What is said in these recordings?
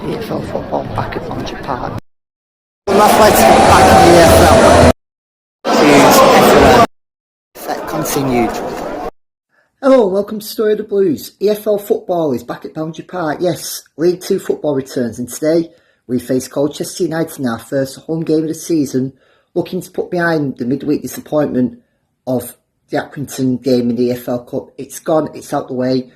EFL football back at Matchday Park. Athletic back in the EFL. Views everywhere. Effect continued. Hello, welcome to Story of the Blues. EFL football is back at Matchday Park. Yes, League 2 football returns, and today we face Colchester United in our first home game of the season, looking to put behind the midweek disappointment of the Accrington game in the EFL Cup. It's gone, it's out the way.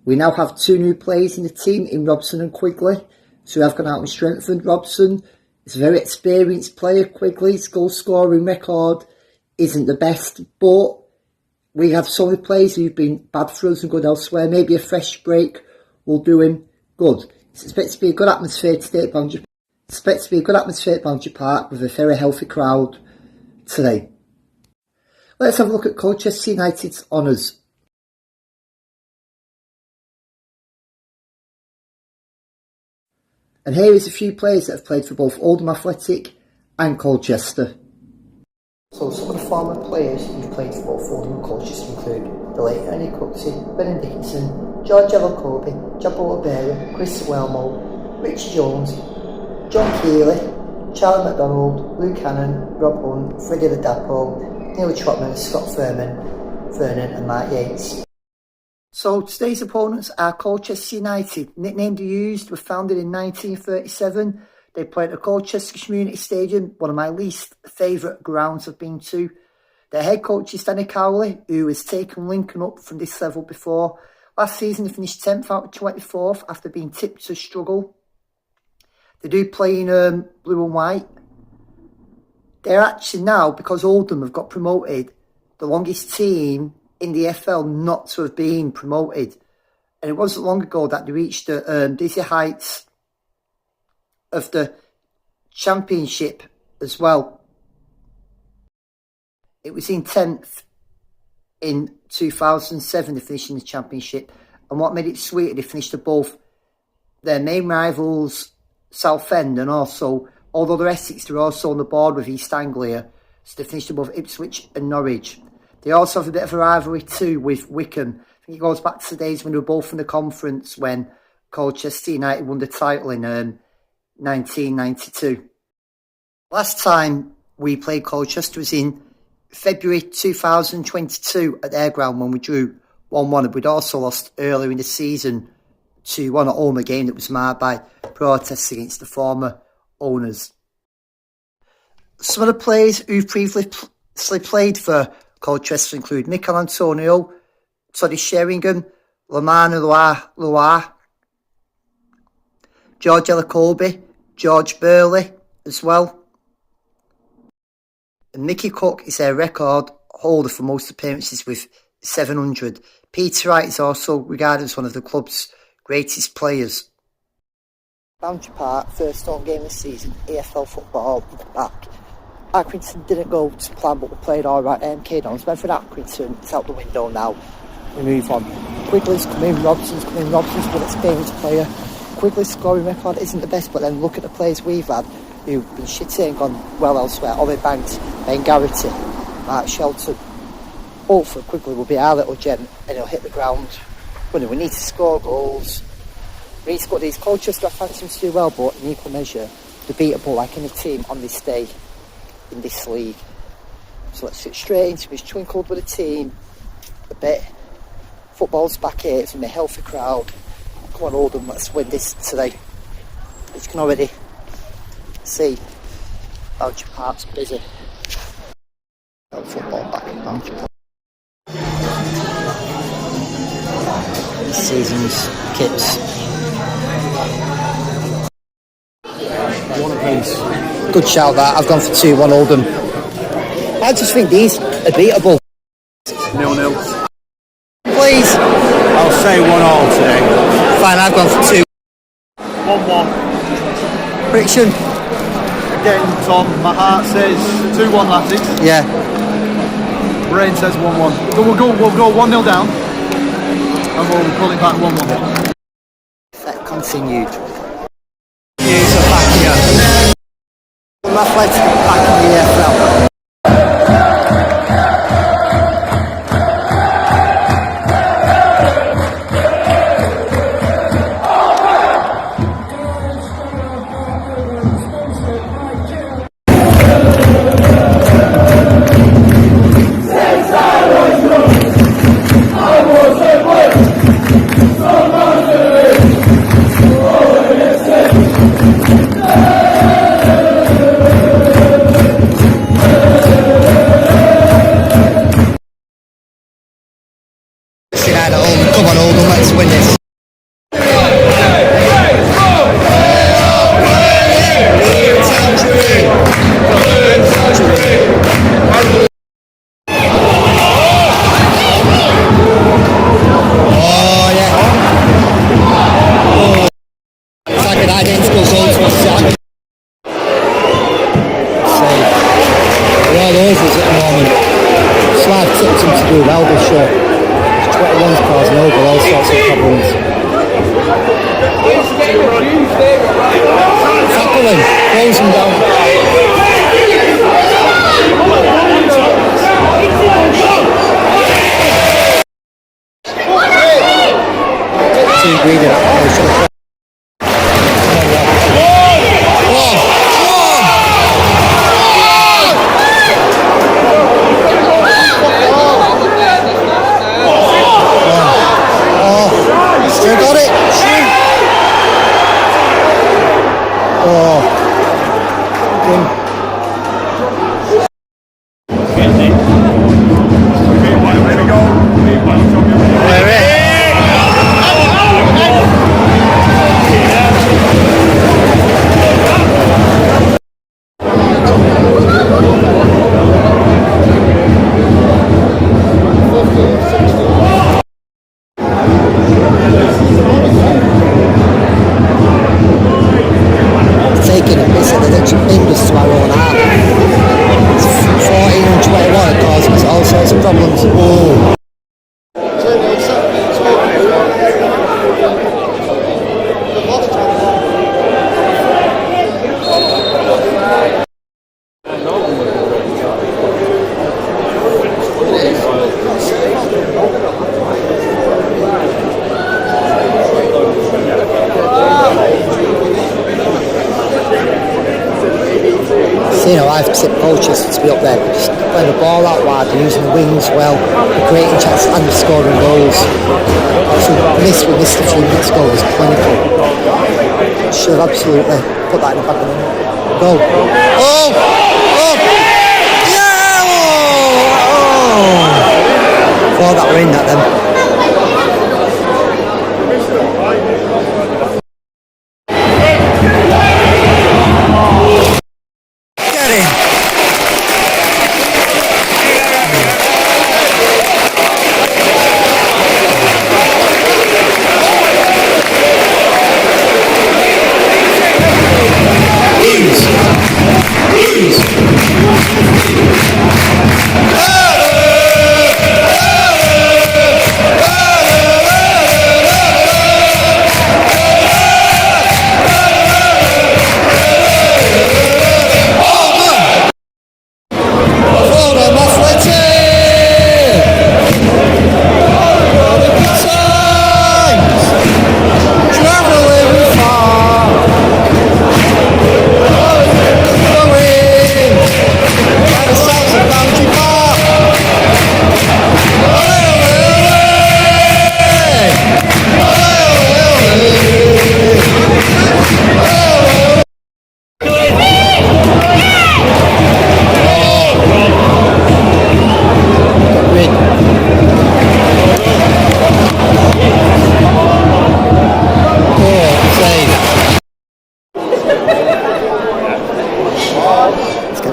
We now have two new players in the team, in Robson and Quigley. So we have gone out and strengthened Robson. He's a very experienced player. Quigley's goal scoring record isn't the best, but we have solid players who've been bad for us and good elsewhere. Maybe a fresh break will do him good. It's expected to be a good atmosphere today at Matchday Park with a very healthy crowd today. Let's have a look at Colchester United's honours. And here is a few players that have played for both Oldham Athletic and Colchester. So some of the former players who've played for both Oldham and Colchester include the late Ernie Cookson, Brennan Dickinson, George Elokobi, Jabbo O'Beara, Chris Welmo, Richie Jones, John Keeley, Charlie McDonald, Luke Cannon, Rob Hunt, Freddie the Dapo, Neil Trotman, Scott Vernon and Mark Yates. So today's opponents are Colchester United. Nicknamed the Used, were founded in 1937. They played at Colchester Community Stadium, one of my least favourite grounds I've been to. Their head coach is Danny Cowley, who has taken Lincoln up from this level before. Last season they finished 10th out of 24th after being tipped to struggle. They do play in blue and white. They're actually now, because Oldham have got promoted, the longest team in the EFL not to have been promoted. And it wasn't long ago that they reached the dizzy heights of the championship as well. It was in 10th in 2007 they finished in the championship, and what made it sweeter, they finished above their main rivals Southend, and also, although they're Essex, they're also on the board with East Anglia, so they finished above Ipswich and Norwich. They also have a bit of a rivalry too with Wycombe. I think it goes back to the days when they were both in the conference when Colchester United won the title in 1992. Last time we played Colchester was in February 2022 at their ground when we drew 1-1. We'd also lost earlier in the season 2-1 at home, a game that was marred by protests against the former owners. Some of the players who've previously played for Colchester include Michael Antonio, Toddy Sheringham, Lamana Loire, George Elokobi, George Burley as well. And Mickey Cook is their record holder for most appearances with 700. Peter Wright is also regarded as one of the club's greatest players. Matchday Park, first home game of the season, EFL football back. Accrington didn't go to plan, but we played alright. MK Dons went for Accrington, it's out the window now. We move on. Quigley's come in, Robson's come in. Robson's a good experienced player. Quigley's scoring record isn't the best, but then look at the players we've had who've been shitty and gone well elsewhere. Ollie Banks, Ben Garrity, Mark Shelton. Hopefully Quigley will be our little gent and he'll hit the ground. We need to score goals. We need to score these. Colchester, I fancy them to do well, but in equal measure, they're beatable like any team on this day in this league. So let's get straight into it. Twinkled with the team a bit. Football's back here, it's going to be a healthy crowd. Come on Oldham, let's win this today. You can already see Matchday Park's busy. Football back at Matchday Park. This season's kits. One apiece. Good shout that. I've gone for 2-1 Oldham. I just think these are beatable. 0-0. Please. I'll say 1-1 today. Fine, I've gone for 2. 1-1. Prediction? Again, Tom, my heart says 2-1 Latics. Yeah. Brain says 1-1. So we'll go 1-0 down. And we'll pull it back 1-1. Effect continued. Views are back here. Athletic back in the EFL. identical goals for Saturday. They're all over us at the moment. Slav tipped him to do well this year. 21's causing over all sorts of problems. Tackle him, close him down. Too greedy that. Still got it. Shoot. Oh. Taking a piece of the literal fingers to our own arm. 14 and 21 causing us all sorts of problems. Oh. You know, I've tipped Colchester to be up there, just playing the ball out wide and using the wings well, creating chances and scoring goals. So we missed a few minutes ago was clinical. Should have absolutely put that in the back of the net. Goal. Oh! Oh! Yeah! Oh! Thought that were in that then.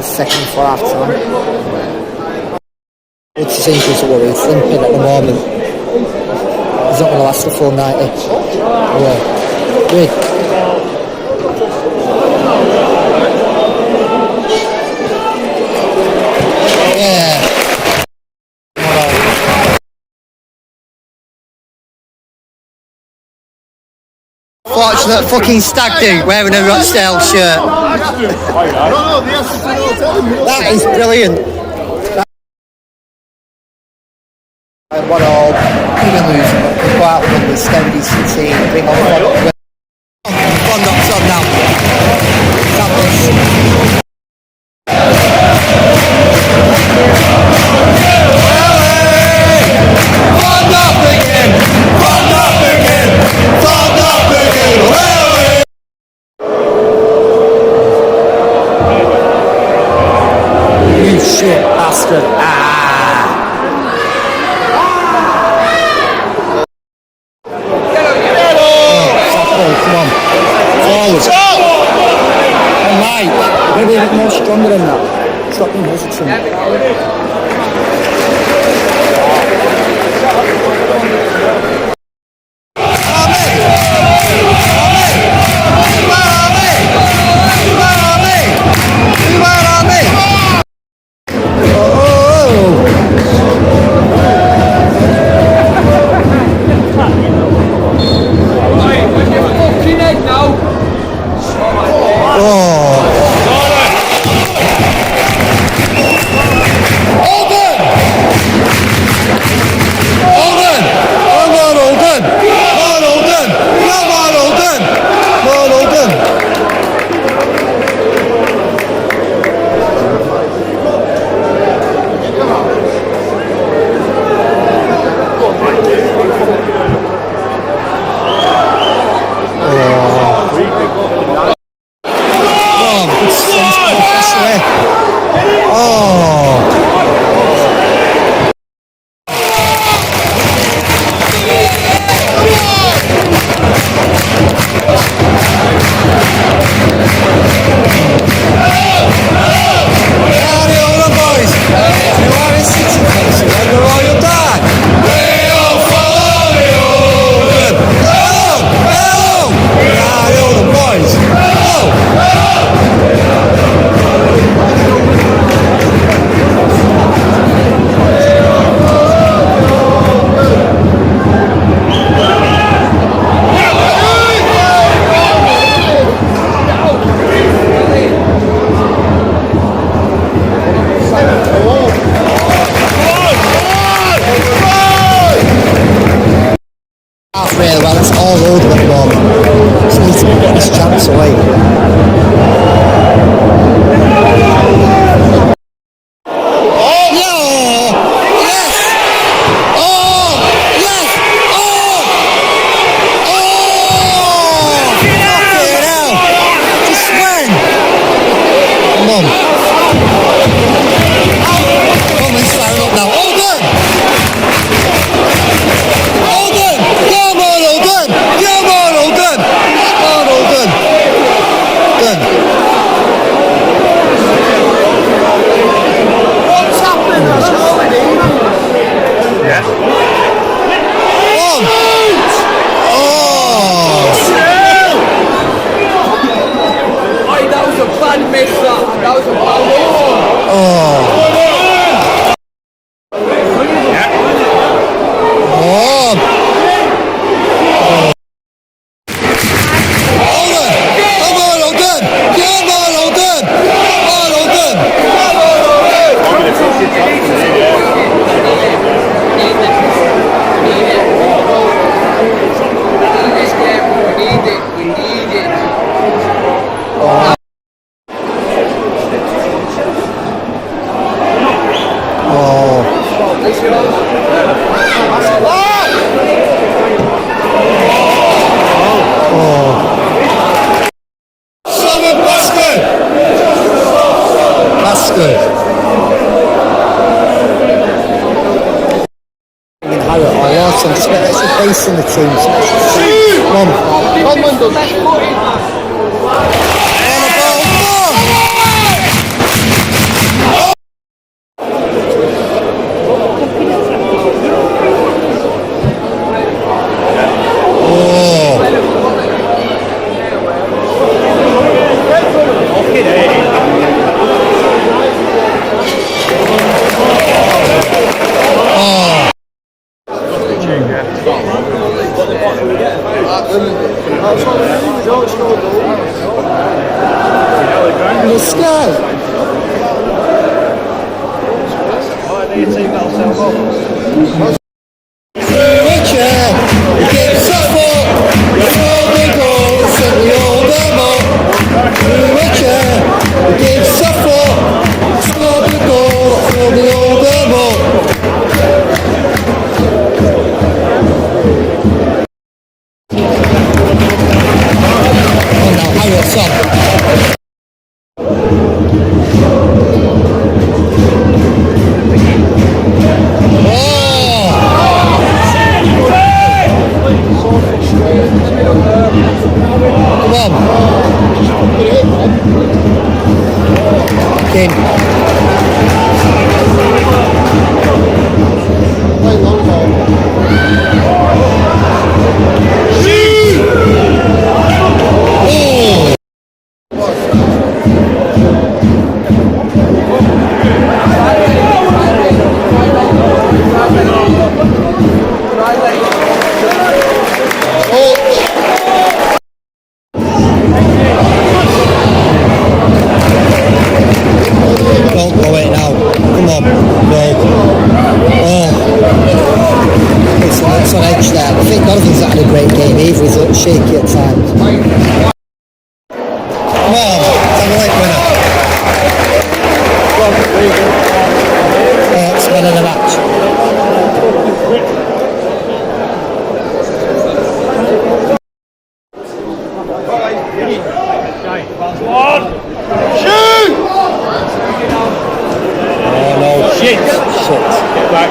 Second for half time. It's his injuries are worrying. He's limping at the moment. He's not going to last the full 90. Yeah. Good. Yeah. Fortunate fucking stag do wearing a Rochdale shirt. That is brilliant. What all, even losing, but go out with the steady team, bring on Bondoc's on now. Fabulous. You shit bastard. Come on. Forward. And Mike, maybe a bit more stronger than that. Stop being hesitant. Come on. all Oldham at the moment. Just need to get this chance away. It's a base in the team. Come on. Let's go. Shaky at times. Come on, it's a late winner. It's man of the match. Shoot! Oh no, shit. Get back.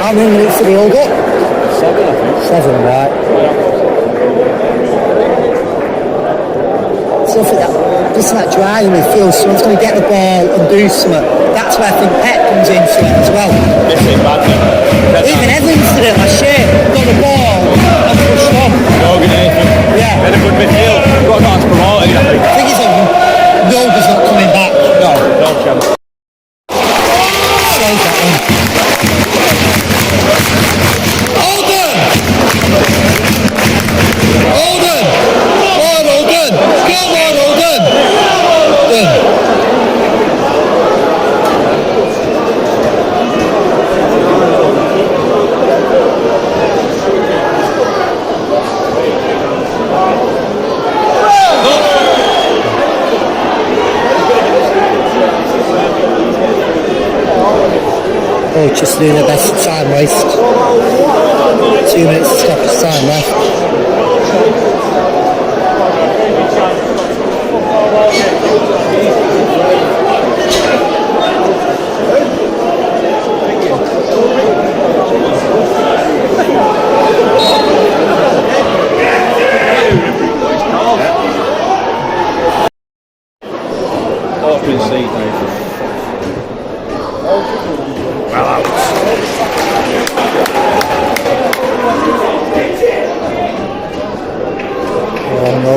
How many minutes did we all get? 7, I think. 7, right. So for that, just that driving midfield, someone's going to get the ball and do something. That's where I think Pep comes into it as well. Even Evans did it last year. Got the ball and pushed on. Yeah. Had a good midfield. Got to promote it, I think. I think it's Yoga's not coming back. No chance. Save that one. Oldham! Oldham! Come on, Oldham! Come on, Oldham! Oh, just doing the best time waste. 2 minutes to stop his time left. Oh no.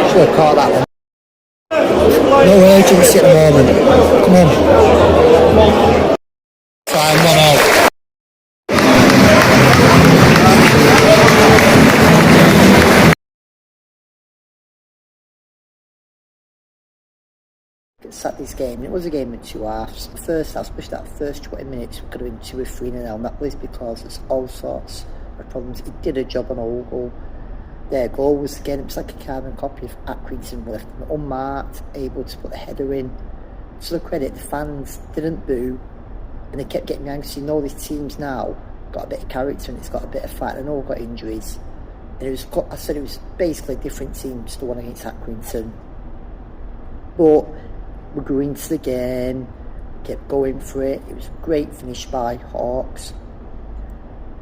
Should have caught that one. No urgency at the moment. Come on. Try and 1-0. Saturday's game, it was a game in two halves. The first half, especially that first 20 minutes, could have been 2 or 3-0, and that was because there's all sorts of problems. He did a job on a whole goal. Their goal was, again, it was like a carbon copy of Accrington, left unmarked, able to put the header in. To the credit, the fans didn't boo, and they kept getting me angry. So you know these teams now got a bit of character and it's got a bit of fight. I know got injuries, and it was, I said it was basically a different team to the one against Accrington. But we grew into the game, kept going for it. It was a great finish by Hawks.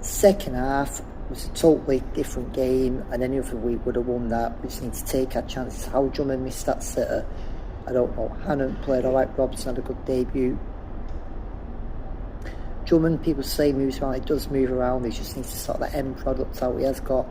Second half was a totally different game, and any other week would have won that. We just need to take our chances. How Drummond missed that sitter, I don't know. Hannon played alright, Robson had a good debut. Drummond, people say moves around, he does move around, he just needs to sort that end product out. He has got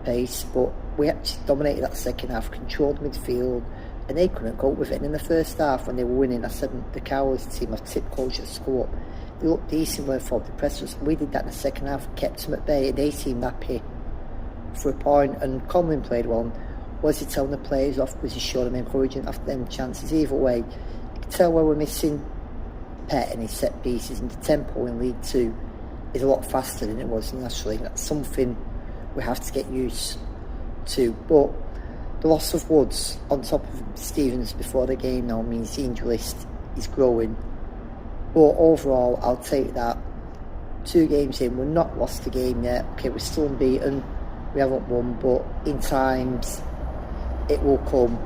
pace, but we actually dominated that second half, controlled midfield, and they couldn't cope with it. And in the first half, when they were winning, I said the Cowboys team, I tipped Colchester to score up. They looked decent when forward, the press was. We did that in the second half, kept them at bay, and they seemed happy for a point. And Conlon played well. Was he telling the players off? Was he showing them encouraging after them chances? Either way, you can tell where we're missing Pet and his set pieces, and the tempo in League Two is a lot faster than it was naturally. That's something we have to get used to. But the loss of Woods on top of Stevens before the game now means the injury list is growing. But overall, I'll take that. 2 games in, we're not lost the game yet. Okay, we're still unbeaten. We haven't won, but in times it will come.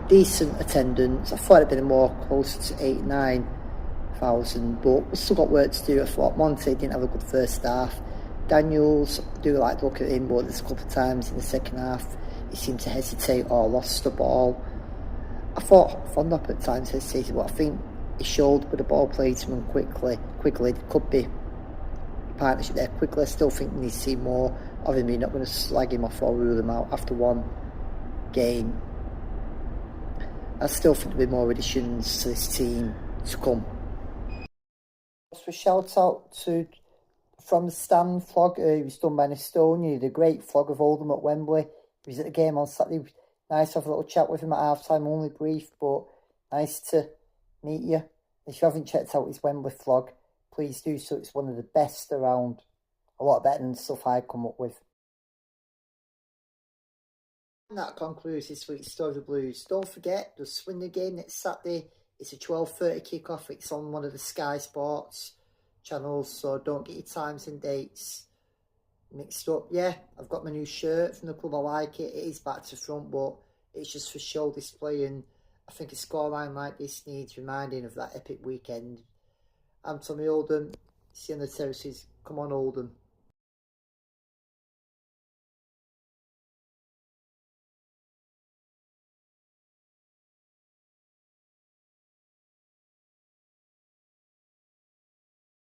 Decent attendance. I thought it'd been more closer to 8,000-9,000, but we've still got work to do. I thought Monte didn't have a good first half. Daniels, I do like to look at him, but there's a couple of times in the second half he seemed to hesitate or lost the ball. I thought Fondop at times hesitated, but I think he showed with the ball played to him quickly. There could be partnership there quickly. I still think we need to see more of him. You're not going to slag him off or rule him out after one game. I still think there'll be more additions to this team to come. So a shout out to From the Stand vlog. It was done by an Estonian. He did a great vlog of Oldham at Wembley. He was at the game on Saturday. Nice to have a little chat with him at half time, only brief, but nice to meet you. If you haven't checked out his Wembley vlog, please do so. It's one of the best around. A lot better than stuff I come up with. And that concludes this week's Story of the Blues. Don't forget, the Swindon game next Saturday. It's a 12:30 kick-off. It's on one of the Sky Sports channels, so don't get your times and dates mixed up. Yeah, I've got my new shirt from the club. I like it. It is back to front, but it's just for show display, and I think a scoreline like this needs reminding of that epic weekend. I'm Tommy Oldham. See you on the terraces. Come on, Oldham.